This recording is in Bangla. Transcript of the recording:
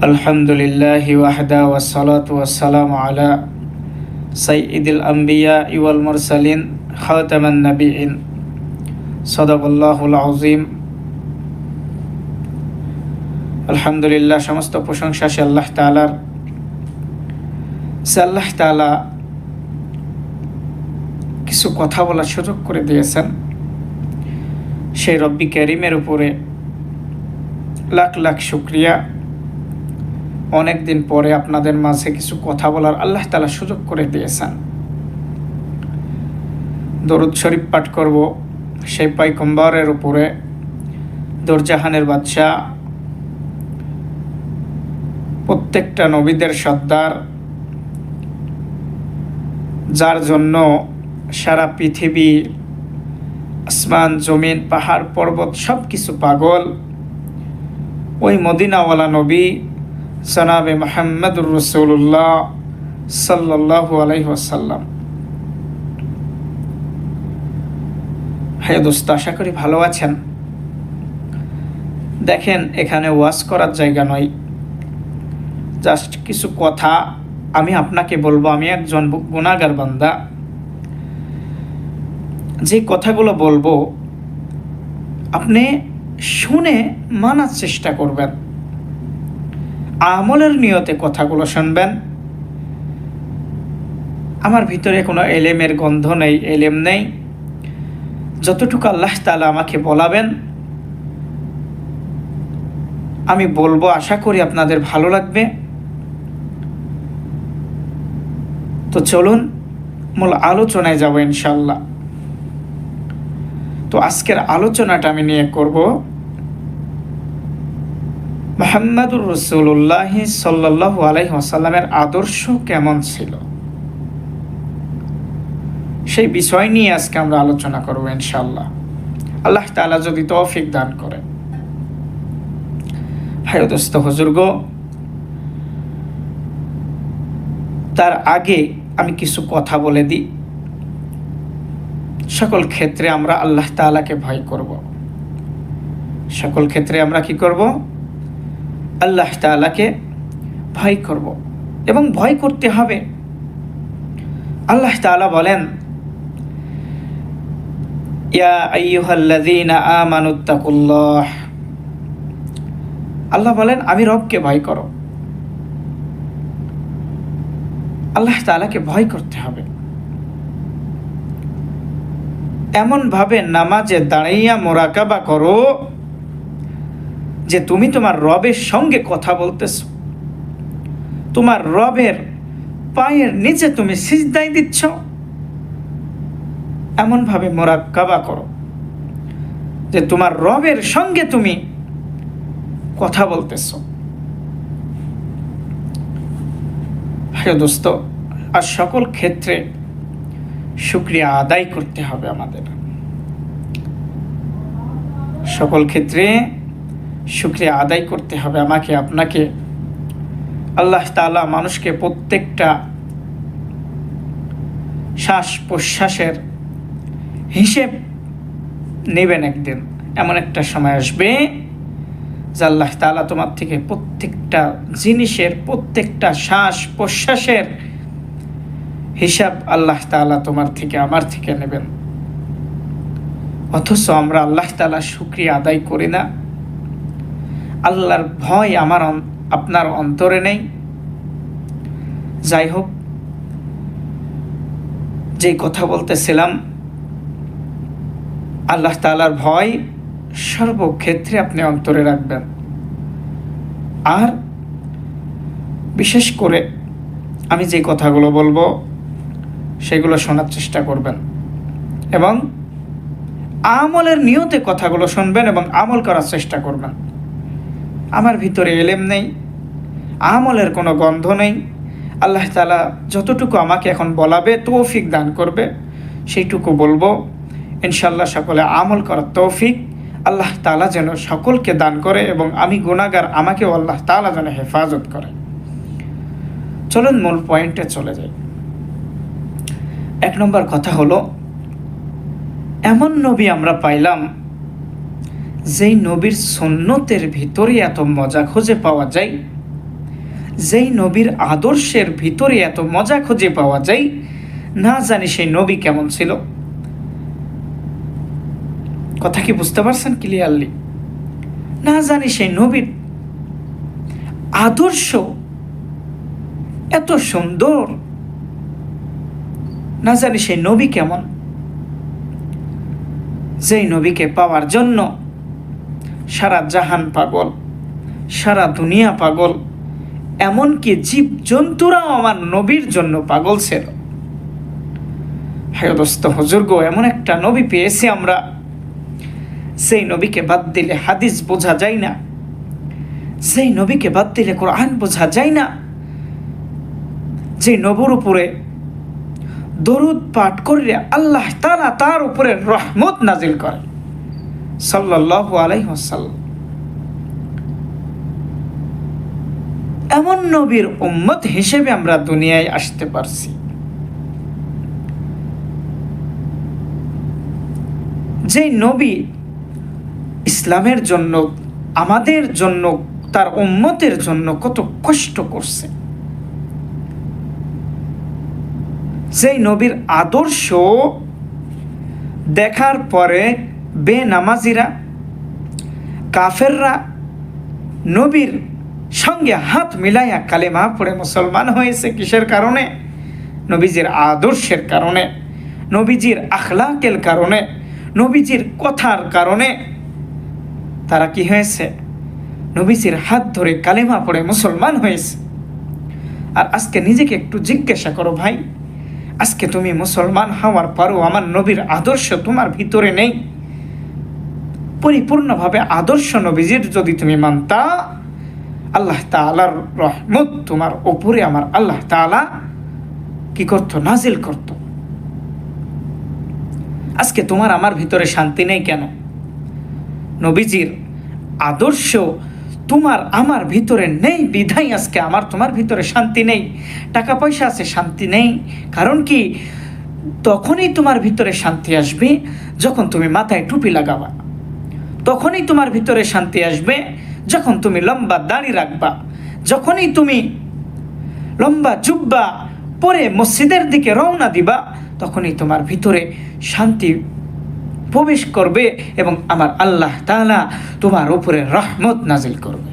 আলহামদুলিল্লাহি ওয়াহদা ওয়াসসালাতু ওয়াসসালামু আলা সাইয়্যিদিল আমবিয়া ওয়াল মুরসালিন খাতামান নাবিয়িন সাদাকাল্লাহুল আযীম। আলহামদুলিল্লাহ, সমস্ত প্রশংসা সে আল্লাহ তাআলার। আল্লাহ তাআলা কিছু কথা বলার সুযোগ করে দিয়েছেন। সেই রব্বি কারীমের উপরে লাখ লাখ শুকরিয়া। অনেক দিন পরে আপনাদের মাঝে কিছু কথা বলার আল্লাহ তাআলা সুযোগ করে দিয়েছেন। দরুদ শরীফ পাঠ করব সেই পয়গম্বরের উপরে, দোরজাহানের বাদশাহ, প্রত্যেকটা নবীদের সর্দার, যার জন্য সারা পৃথিবী, আসমান জমিন পাহাড় পর্বত সব কিছু পাগল, ওই মদিনাওয়ালা নবী জনাবে মুহাম্মদুর রাসূলুল্লাহ সাল্লাল্লাহু আলাইহি ওয়াসাল্লাম। হে দোস্ত, আশা করি ভালো আছেন। দেখেন, এখানে ওয়াজ করার জায়গা নয়, জাস্ট কিছু কথা আমি আপনাকে বলবো। আমি একজন গুনাহগার বান্দা। যে কথাগুলো বলবো আপনি শুনে মানার চেষ্টা করবেন, আমলের নিয়তে কথাগুলো শুনবেন। আমার ভিতরে কোনো এলেমের গন্ধ নেই, এলেম নেই। যতটুকু আল্লাহ তাআলা আমাকে বলাবেন আমি বলবো, আশা করি আপনাদের ভালো লাগবে। তো চলুন মূল আলোচনায় যাব ইনশাআল্লাহ। তো আজকের আলোচনাটা আমি নিয়ে করব মুহাম্মদুর রাসূলুল্লাহ সাল্লাল্লাহু আলাইহি ওয়াসাল্লামের আদর্শ কেমন ছিল, সেই বিষয় নিয়ে আজকে আমরা আলোচনা করব ইনশাআল্লাহ, আল্লাহ তাআলা যদি তৌফিক দান করেন। ভাই দোস্ত হুজুরগ, তার আগে আমি কিছু কথা বলে দিই। সকল ক্ষেত্রে আমরা আল্লাহ তাআলাকে ভয় করব। সকল ক্ষেত্রে আমরা কি করব? আল্লাহ তাআলাকে ভয় করব, এবং ভয় করতে হবে। আল্লাহ তাআলা বলেন, ইয়া আইয়ুহাল্লাযীনা আমানুত্তাকুল্লাহ। আল্লাহ বলেন, আমি রবকে ভয় করো। আল্লাহ তাআলাকে ভয় করতে হবে। এমনভাবে নামাজে দাঁড়াইয়া মোরাকাবা করো যে তুমি তোমার রবের সঙ্গে কথা বলতেছ, তোমার রবের পায়ের নিচে তুমি সিজদায় দিচ্ছ। এমনভাবে মোরাকাবা করো যে তোমার রবের সঙ্গে তুমি কথা বলতেছ। প্রিয় দোস্ত, আর সকল ক্ষেত্রে শুকরিয়া আদায় করতে হবে আমাদের। সকল ক্ষেত্রে শুকরিয়া আদায় করতে হবে আমাকে, আপনাকে। আল্লাহ তাআলা মানুষকে প্রত্যেকটা শ্বাস প্রশ্বাসের হিসেব নেবেন একদিন। এমন একটা সময় আসবে যে আল্লাহ তাআলা তোমার থেকে প্রত্যেকটা জিনিসের, প্রত্যেকটা শ্বাস প্রশ্বাসের হিসাব আল্লাহ তাআলা তোমার থেকে, আমার থেকে নেবেন। অথচ আমরা আল্লাহ তাআলার শুকরিয়া আদায় করি না। আল্লাহর ভয় আমার আপনার অন্তরে নেই। যাই হোক, যে কথা বলতেছিলাম, আল্লাহ তাআলার ভয় সর্বক্ষেত্রে আপনি অন্তরে রাখবেন। আর বিশেষ করে আমি যে কথাগুলো বলবো সেগুলো শোনার চেষ্টা করবেন, এবং আমলের নিয়তে কথাগুলো শুনবেন এবং আমল করার চেষ্টা করবেন। আমার ভিতরে এলেম নেই, আমলের কোনো গন্ধ নেই। আল্লাহ তাআলা যতটুকু আমাকে এখন বলাবে, তৌফিক দান করবে, সেইটুকু বলবো ইনশাআল্লাহ। সকলে আমল করার তৌফিক আল্লাহ তাআলা যেন সকলকে দান করে, এবং আমি গুনাহগার, আমাকেও আল্লাহ তাআলা যেন হেফাজত করে। চলুন মূল পয়েন্টে চলে যাই। এক নম্বর কথা হলো, এমন নবী আমরা পাইলাম যেই নবীর সুন্নতের ভিতরে এত মজা খুঁজে পাওয়া যায় যেই নবীর আদর্শের ভিতরে এত মজা খুঁজে পাওয়া যায়, না জানি সেই নবী কেমন ছিল। কথা কি বুঝতে পারছেন ক্লিয়ারলি? না জানি সেই নবীর আদর্শ এত সুন্দর, না জানি সেই নবী কেমন, যেই নবীকে পাওয়ার জন্য সারা জাহান পাগল, সারা দুনিয়া পাগল, এমনকি জীব জন্তুরাও আমার নবীর জন্য পাগল ছিল। হ্যাঁ দোস্ত হুজুর গো, এমন একটা নবী পেয়েছি আমরা, সেই নবীকে বাদ দিলে হাদিস বোঝা যায় না, সেই নবীকে বাদ দিলে কোরআন বোঝা যায় না, যে নবীর উপরে দরুদ পাঠ করলে আল্লাহ তাআলা তার উপরে রহমত নাজিল করে, সাল্লাল্লাহু আলাইহি ওয়াসাল্লাম। এমন নবীর উম্মত হিসেবে আমরা দুনিয়ায় আসতে পারছি। যে নবী ইসলামের জন্য, আমাদের জন্য, তার উম্মতের জন্য কত কষ্ট করছে, যেই নবীর আদর্শ দেখার পরে বেনামাজিরা, কাফেররা নবীর সঙ্গে হাত মিলাইয়া কালেমা পড়ে মুসলমান হয়েছে। কিসের কারণে? নবীজির আদর্শের কারণে, নবীজির আখলাকের কারণে, নবীজির কথার কারণে তারা কি হয়েছে? নবীজির হাত ধরে কালেমা পড়ে মুসলমান হয়েছে। আর আজকে নিজেকে একটু জিজ্ঞাসা করো ভাই, আজকে তুমি মুসলমান হওয়ার পরও আমার নবীর আদর্শ তোমার ভিতরে নেই, পরিপূর্ণভাবে আদর্শ নবীজির যদি তুমি মানতা, আল্লাহ তাআলার রহমত তোমার উপরে আমার আল্লাহ তাআলা কি করত? নাজিল করত। আজকে তোমার আমার ভিতরে শান্তি নেই কেন? নবীজির আদর্শ তোমার আমার ভিতরে নেই বিধাই আজকে আমার তোমার ভিতরে শান্তি নেই। টাকা পয়সা আছে, শান্তি নেই। কারণ কি? তখনই তোমার ভিতরে শান্তি আসবে যখন তুমি মাথায় টুপি লাগাবা, তখনই তোমার ভিতরে শান্তি আসবে যখন তুমি লম্বা দাড়ি রাখবা, যখনই তুমি লম্বা জুব্বা পরে মসজিদের দিকে রওনা দিবা, তখনই তোমার ভিতরে শান্তি প্রবেশ করবে এবং আমার আল্লাহ তাআলা তোমার উপরে রহমত নাজিল করবে।